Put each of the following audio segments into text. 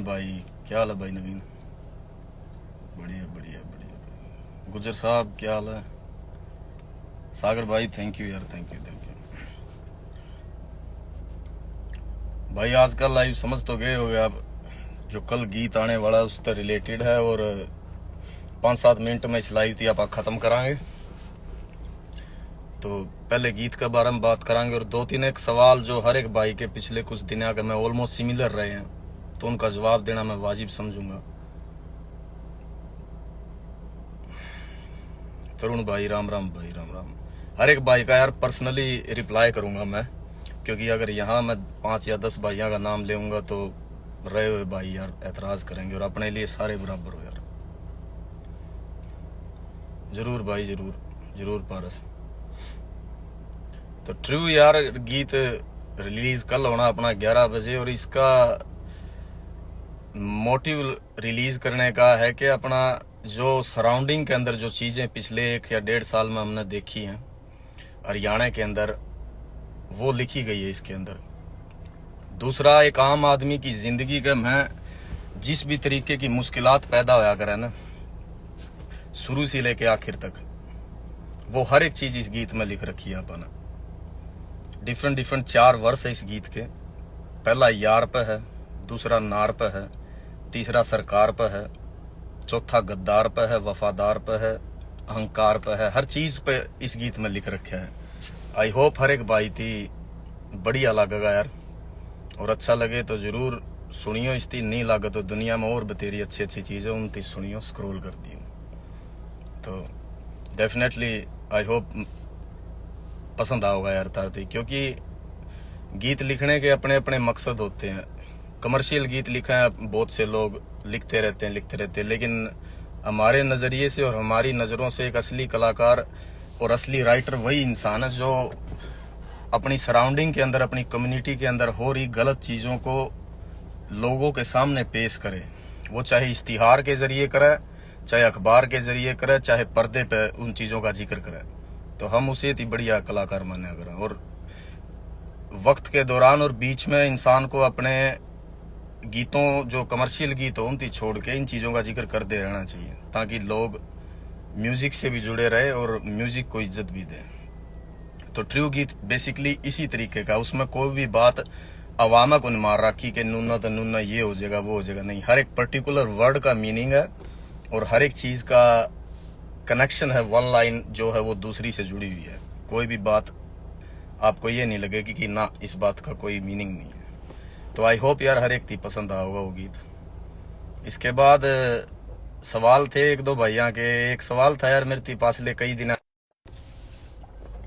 भाई, क्या हाल है भाई नवीन? बढ़िया बढ़िया बढ़िया। गुजर साहब क्या हाल है? सागर भाई थैंक यू यार, थैंक यू थैंक यू भाई। आज का लाइव समझ तो गए हो आप, जो कल गीत आने वाला है उससे रिलेटेड है, और 5-7 मिनट में इस लाइव थी आप खत्म करांगे। तो पहले गीत के बारे में बात करांगे, और 2-3 एक सवाल जो हर एक भाई के पिछले कुछ दिनों के में ऑलमोस्ट सिमिलर रहे हैं, तो उनका जवाब देना मैं वाजिब समझूंगा। तरुण भाई राम राम भाई, राम राम। हर एक भाई का यार पर्सनली रिप्लाई करूंगा मैं, क्योंकि अगर यहाँ मैं 5 या 10 भाइयों का नाम लेऊंगा तो रहे हुए भाई यार एतराज करेंगे, और अपने लिए सारे बराबर हो यार। जरूर भाई, जरूर जरूर पारस। तो ट्रू यार, गीत रिलीज कल होना अपना 11 बजे, और इसका मोटिव रिलीज करने का है कि अपना जो सराउंडिंग के अंदर जो चीजें पिछले 1 या 1.5 साल में हमने देखी हैं हरियाणा के अंदर, वो लिखी गई है इसके अंदर। दूसरा, एक आम आदमी की जिंदगी के में जिस भी तरीके की मुश्किलात पैदा होया करे ना, शुरू से लेके आखिर तक, वो हर एक चीज इस गीत में लिख रखी है अपन। डिफरेंट 4 वर्ष है इस गीत के। पहला यार पे है, दूसरा नार पे है, तीसरा सरकार पे है, चौथा गद्दार पे है, वफादार पे है, अहंकार पे है। हर चीज पे इस गीत में लिख रखा है। आई होप हर एक भाई थी बढ़िया लगेगा यार, और अच्छा लगे तो जरूर सुनियो। इसकी नहीं लगे तो दुनिया में और बतेरी अच्छी अच्छी चीजें उनकी सुनियो, स्क्रॉल करती हूँ। तो डेफिनेटली आई होप पसंद आओगा यार ताती, क्योंकि गीत लिखने के अपने अपने मकसद होते हैं। कमर्शियल गीत लिखे हैं, बहुत से लोग लिखते रहते हैं, लेकिन हमारे नजरिए से और हमारी नजरों से एक असली कलाकार और असली राइटर वही इंसान है जो अपनी सराउंडिंग के अंदर, अपनी कम्युनिटी के अंदर हो रही गलत चीजों को लोगों के सामने पेश करे। वो चाहे इश्तिहार के जरिए करे, चाहे अखबार के जरिए करे, चाहे पर्दे पे उन चीजों का जिक्र करे, तो हम उसे इतनी बढ़िया कलाकार माना करें। और वक्त के दौरान और बीच में इंसान को अपने गीतों, जो कमर्शियल गीत हो उनकी छोड़ के इन चीजों का जिक्र करते रहना चाहिए, ताकि लोग म्यूजिक से भी जुड़े रहे और म्यूजिक को इज्जत भी दे। तो ट्रू गीत बेसिकली इसी तरीके का, उसमें कोई भी बात अवामा को नहीं मार रखी कि नूना तो नूना ये हो जाएगा वो हो जाएगा, नहीं। हर एक पर्टिकुलर वर्ड का मीनिंग है, और हर एक चीज का कनेक्शन है। वन लाइन जो है वो दूसरी से जुड़ी हुई है। कोई भी बात आपको ये नहीं लगेगी कि ना इस बात का कोई मीनिंग नहीं है। तो आई होप यार हर एक थी पसंद आओगा वो गीत। इसके बाद सवाल थे 1-2 भाइयों के। एक सवाल था यार मेरे थी पासले कई दिन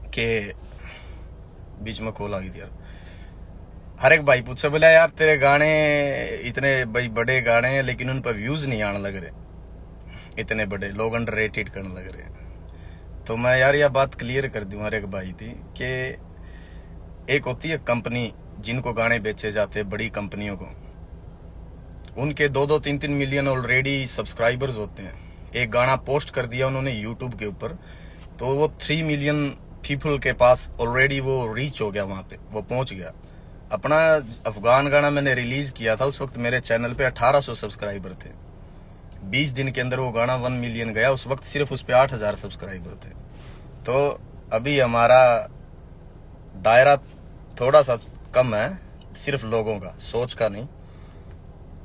के बीच में कॉल आ गई थी यार। हर एक भाई पूछे, बोला यार तेरे गाने इतने भाई बड़े गाने हैं, लेकिन उन पर व्यूज नहीं आने लग रहे, इतने बड़े लोग अंडररेटेड करने लग रहे। तो मैं यार यह बात क्लियर कर दूं हर एक भाई थी कि एक होती है कंपनी जिनको गाने बेचे जाते हैं, बड़ी कंपनियों को, उनके 2-2, 3-3 मिलियन ऑलरेडी सब्सक्राइबर्स होते हैं। एक गाना पोस्ट कर दिया उन्होंने यूट्यूब के ऊपर, तो वो 3 मिलियन पीपल के पास ऑलरेडी वो रीच हो गया, वहां पे वो पहुंच गया। अपना अफगान गाना मैंने रिलीज किया था, उस वक्त मेरे चैनल पे 1800 सब्सक्राइबर थे। 20 दिन के अंदर वो गाना 1 मिलियन गया। उस वक्त सिर्फ उस पे 8000 सब्सक्राइबर थे। तो अभी हमारा दायरा थोड़ा सा कम है, सिर्फ लोगों का, सोच का नहीं।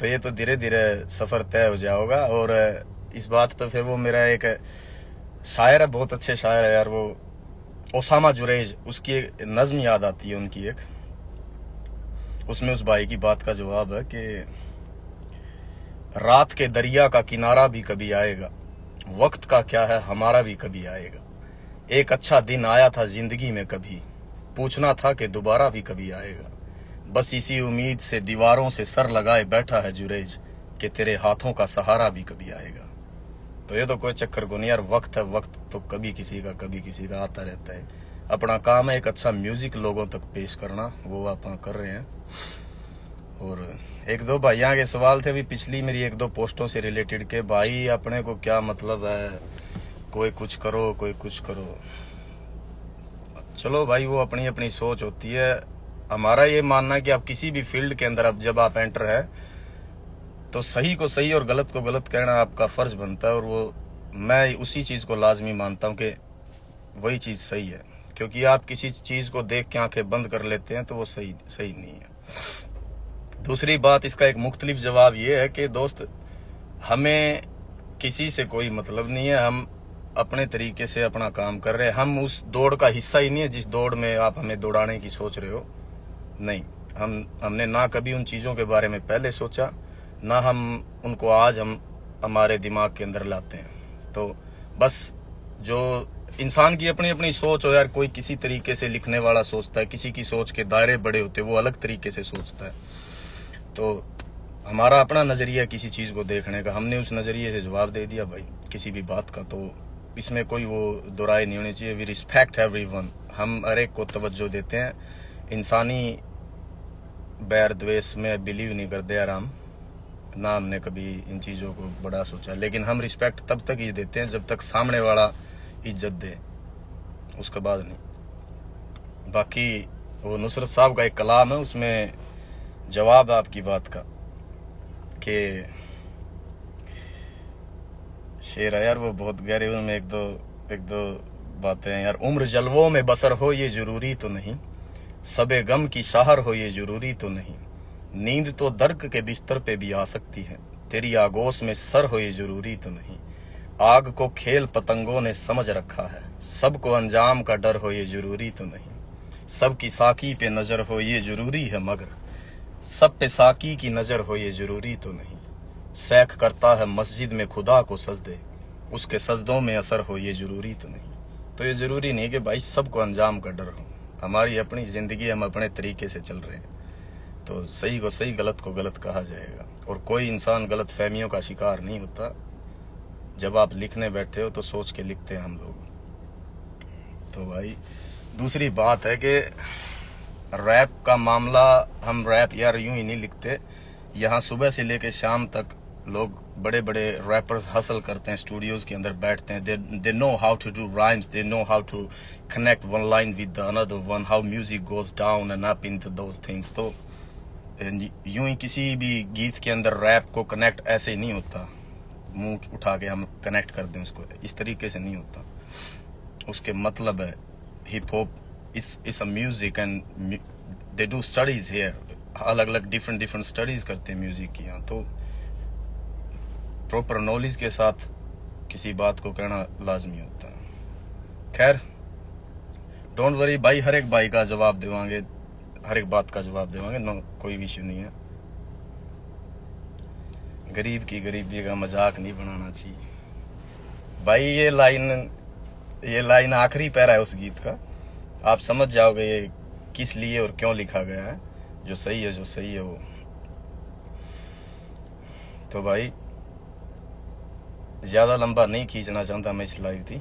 तो ये तो धीरे धीरे सफर तय हो जाएगा। और इस बात पे फिर वो मेरा एक शायर है, बहुत अच्छे शायर है यार, वो ओसामा जुरेज, उसकी एक नज्म याद आती है उनकी एक। उसमें उस भाई की बात का जवाब है कि रात के दरिया का किनारा भी कभी आएगा, वक्त का क्या है हमारा भी कभी आएगा। एक अच्छा दिन आया था जिंदगी में कभी, पूछना था कि दोबारा भी कभी आएगा। बस इसी उम्मीद से दीवारों से सर लगाए बैठा है जुरेज, कि तेरे हाथों का सहारा भी कभी आएगा। तो ये तो कोई चक्कर को नहीं यार, वक्त है, वक्त तो कभी किसी का आता रहता है। अपना काम है एक अच्छा म्यूजिक लोगों तक पेश करना, वो आप कर रहे हैं। और 1-2 भाइयों के सवाल थे अभी पिछली मेरी 1-2 पोस्टों से रिलेटेड के, भाई अपने को क्या मतलब है, कोई कुछ करो कोई कुछ करो। चलो भाई वो अपनी अपनी सोच होती है। हमारा ये मानना है कि आप किसी भी फील्ड के अंदर अब जब आप एंटर है, तो सही को सही और गलत को गलत कहना आपका फर्ज बनता है, और वो मैं उसी चीज को लाजमी मानता हूँ कि वही चीज सही है। क्योंकि आप किसी चीज को देख के आंखें बंद कर लेते हैं तो वो सही नहीं है। दूसरी बात, इसका एक मुख्तलिफ जवाब ये है कि दोस्त, हमें किसी से कोई मतलब नहीं है, हम अपने तरीके से अपना काम कर रहे हैं। हम उस दौड़ का हिस्सा ही नहीं है जिस दौड़ में आप हमें दौड़ाने की सोच रहे हो। नहीं, हमने ना कभी उन चीज़ों के बारे में पहले सोचा, ना हम उनको आज हम हमारे दिमाग के अंदर लाते हैं। तो बस जो इंसान की अपनी अपनी सोच हो यार, कोई किसी तरीके से लिखने वाला सोचता है, किसी की सोच के दायरे बड़े होते हैं, वो अलग तरीके से सोचता है। तो हमारा अपना नज़रिया किसी चीज़ को देखने का, हमने उस नज़रिए से जवाब दे दिया भाई किसी भी बात का, तो इसमें कोई वो दुराई नहीं होनी चाहिए। वी रिस्पेक्ट एवरीवन, हम हर एक को तवज्जो देते हैं। इंसानी बैर द्वेष में बिलीव नहीं करते आराम, ना हमने कभी इन चीज़ों को बड़ा सोचा। लेकिन हम रिस्पेक्ट तब तक ही देते हैं जब तक सामने वाला इज्जत दे, उसके बाद नहीं। बाकी वो नुसरत साहब का एक कलाम है, उसमें जवाब है आपकी बात का कि शेर है यार, वो बहुत गहरे, उनमें एक दो बातें हैं यार। उम्र जलवों में बसर हो ये जरूरी तो नहीं, सबे गम की शहर हो ये जरूरी तो नहीं, नींद तो दर्क के बिस्तर पे भी आ सकती है, तेरी आगोश में सर हो ये जरूरी तो नहीं, आग को खेल पतंगों ने समझ रखा है, सबको अंजाम का डर हो ये जरूरी तो नहीं, सबकी साकी पे नजर हो ये जरूरी है मगर सब पे साकी की नजर हो ये जरूरी तो नहीं, सैख करता है मस्जिद में खुदा को सजदे, उसके सजदों में असर हो ये जरूरी तो नहीं। तो ये जरूरी नहीं कि भाई सबको अंजाम का डर हो, हमारी अपनी जिंदगी, हम अपने तरीके से चल रहे हैं। तो सही को सही, गलत को गलत कहा जाएगा, और कोई इंसान गलत फहमियों का शिकार नहीं होता। जब आप लिखने बैठे हो तो सोच के लिखते हैं हम लोग। तो भाई दूसरी बात है कि रैप का मामला, हम रैप यार यूं ही नहीं लिखते। यहाँ सुबह से लेकर शाम तक लोग, बड़े बड़े रैपर्स हसल करते हैं, स्टूडियोज के अंदर बैठते हैं। They know how to do rhymes, they know how to connect one line with the another one, how music goes down and up in those things. तो यूं ही किसी भी गीत के अंदर रैप को कनेक्ट ऐसे ही नहीं होता, मुंह उठा के हम कनेक्ट कर दें उसको, इस तरीके से नहीं होता। उसके मतलब है hip hop is a music and they do studies here, अलग अलग डिफरेंट स्टडीज करते हैं म्यूजिक की यहाँ। तो प्रॉपर नॉलेज के साथ किसी बात को कहना लाजमी होता है। खैर डोंट वरी भाई, हर एक भाई का जवाब देवांगे, हर एक बात का जवाब देवांगे, नो कोई इशू नहीं है। गरीब की गरीबी का मजाक नहीं बनाना चाहिए भाई। ये लाइन आखिरी पैरा है उस गीत का, आप समझ जाओगे ये किस लिए और क्यों लिखा गया है। जो सही है वो। तो भाई ज्यादा लंबा नहीं खींचना चाहता मैं इस लाइव थी।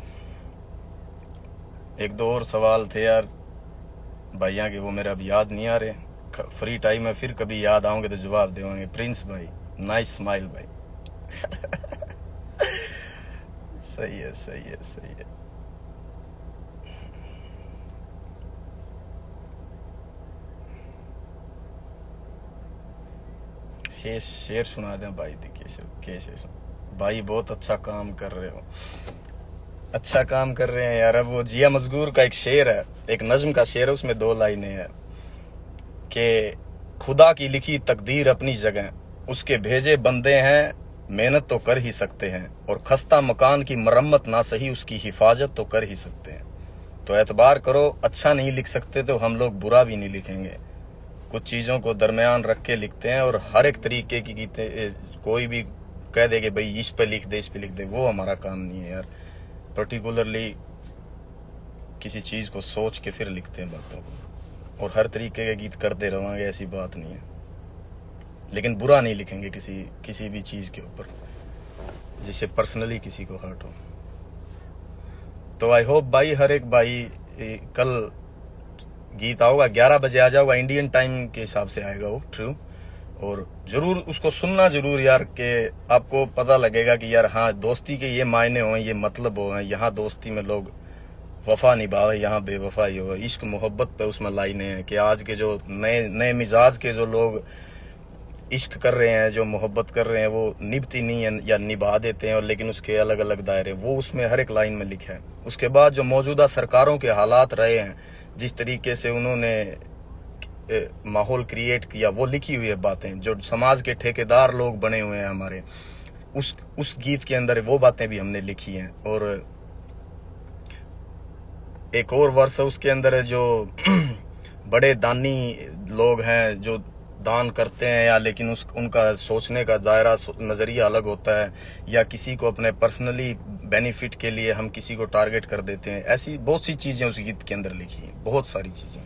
एक दो और सवाल थे यार भाइयों के, वो मेरे अब याद नहीं आ रहे। फ्री टाइम में फिर कभी याद आओगे तो जवाब देवांगे। प्रिंस भाई, नाइस स्माइल भाई। सही है। शेर सुना दें भाई, केशव भाई बहुत अच्छा काम कर रहे हो, अच्छा काम कर रहे हैं यार। अब वो जिया मजगूर का एक शेर है, एक नज्म का शेर है, उसमें 2 लाइनें हैं कि खुदा की लिखी तकदीर अपनी जगह, उसके भेजे बंदे हैं, मेहनत तो कर ही सकते हैं, और खस्ता मकान की मरम्मत ना सही उसकी हिफाजत तो कर ही सकते हैं। तो एतबार करो, अच्छा नहीं लिख सकते तो हम लोग बुरा भी नहीं लिखेंगे, कुछ चीज़ों को दरमियान रख के लिखते हैं। और हर एक तरीके की गीतें, कोई भी कह दे कि भाई इस पे लिख दे, वो हमारा काम नहीं है यार। पर्टिकुलरली किसी चीज़ को सोच के फिर लिखते हैं बातों को, और हर तरीके के गीत करते रहेंगे, ऐसी बात नहीं है। लेकिन बुरा नहीं लिखेंगे किसी भी चीज़ के ऊपर जिससे पर्सनली किसी को हर्ट हो। तो आई होप भाई, हर एक भाई कल गीत आओगा 11 बजे आ जाओगा, इंडियन टाइम के हिसाब से आएगा वो, ट्रू। और जरूर उसको सुनना जरूर यार, कि आपको पता लगेगा कि यार हाँ, दोस्ती के ये मायने हो, ये मतलब हो, यहाँ दोस्ती में लोग वफा निभावे, यहाँ बेवफाई हो, इश्क मोहब्बत पे उसमें लाइनें हैं कि आज के जो नए मिजाज के जो लोग इश्क कर रहे हैं, जो मोहब्बत कर रहे हैं, वो निभती नहीं है या निभा देते हैं, और लेकिन उसके अलग अलग दायरे, वो उसमें हर एक लाइन में लिखा है। उसके बाद जो मौजूदा सरकारों के हालात रहे हैं, जिस तरीके से उन्होंने माहौल क्रिएट किया, वो लिखी हुई है बातें। जो समाज के ठेकेदार लोग बने हुए हैं हमारे, उस गीत के अंदर वो बातें भी हमने लिखी हैं। और एक और वर्ष उसके अंदर है, जो बड़े दानी लोग हैं जो दान करते हैं, या लेकिन उनका सोचने का दायरा, नज़रिया अलग होता है, या किसी को अपने पर्सनली बेनिफिट के लिए हम किसी को टारगेट कर देते हैं। ऐसी बहुत सी चीज़ें उस गीत के अंदर लिखी हैं, बहुत सारी चीज़ें।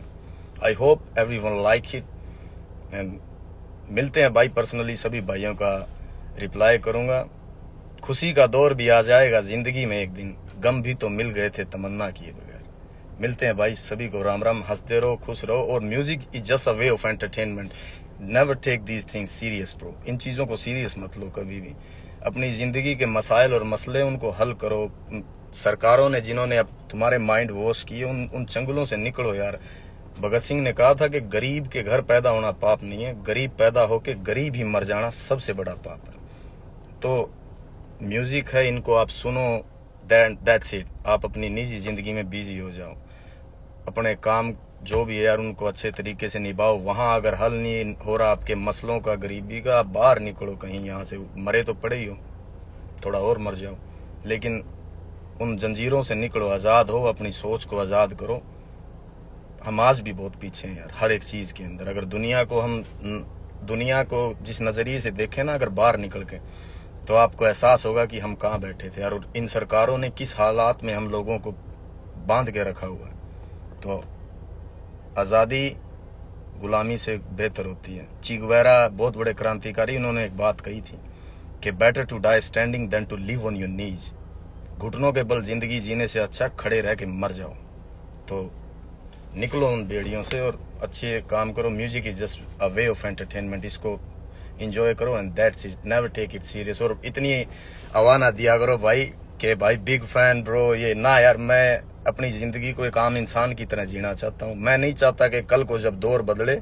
I hope everyone like it, and मिलते हैं भाई। पर्सनली सभी भाइयों का रिप्लाई करूँगा। खुशी का दौर भी आ जाएगा ज़िंदगी में एक दिन, गम भी तो मिल गए थे तमन्ना किए बगैर। मिलते हैं भाई, सभी को राम राम। हंसते रहो, खुश रहो। और music is just a way of entertainment. Never take these things serious bro. इन चीज़ों को सीरियस मत लो कभी भी। अपनी ज़िंदगी के मसाइल और मसले, उनको हल करो। सरकारों ने जिन्होंने अब तुम्हारे माइंड वॉश किए, उन चंगुलों से निकलो यार। भगत सिंह ने कहा था कि गरीब के घर पैदा होना पाप नहीं है, गरीब पैदा होके गरीब ही मर जाना सबसे बड़ा पाप है। तो म्यूजिक है, इनको आप सुनो, दैट्स इट। आप अपनी निजी जिंदगी में बिजी हो जाओ, अपने काम जो भी है यार उनको अच्छे तरीके से निभाओ। वहाँ अगर हल नहीं हो रहा आपके मसलों का, गरीबी का, आप बाहर निकलो कहीं, यहाँ से मरे तो पड़े ही हो, थोड़ा और मर जाओ, लेकिन उन जंजीरों से निकलो, आज़ाद हो, अपनी सोच को आज़ाद करो। हम आज भी बहुत पीछे हैं यार हर एक चीज़ के अंदर। अगर दुनिया को जिस नज़रिए से देखें ना, अगर बाहर निकल के, तो आपको एहसास होगा कि हम कहाँ बैठे थे और इन सरकारों ने किस हालात में हम लोगों को बांध के रखा हुआ है। तो आज़ादी गुलामी से बेहतर होती है। चे गुवेरा बहुत बड़े क्रांतिकारी, उन्होंने एक बात कही थी कि better to die standing than to live on your knees. घुटनों के बल जिंदगी जीने से अच्छा खड़े रह के मर जाओ। तो निकलो उन बेड़ियों से और अच्छे काम करो। Music is just a way of entertainment, इसको इंजॉय करो and that's it. Never take it serious. और इतनी आवाना दिया करो भाई कि भाई बिग फैन ब्रो, ये ना यार। मैं अपनी ज़िंदगी को एक आम इंसान की तरह जीना चाहता हूँ। मैं नहीं चाहता कि कल को जब दौर बदले,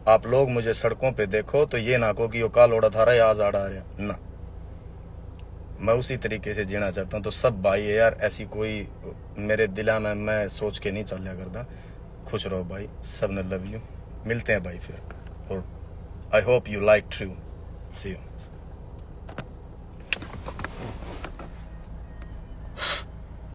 आप लोग मुझे सड़कों पे देखो तो ये ना कहो कि वो काल ओड़ा था रहा या आज आड़ा रहा ना। मैं उसी तरीके से जीना चाहता हूँ। तो सब भाई है यार, ऐसी कोई मेरे दिला में मैं सोच के नहीं चलिया करता। खुश रहो भाई, सब ने लव यू। मिलते हैं भाई फिर, और I hope you like true. See you.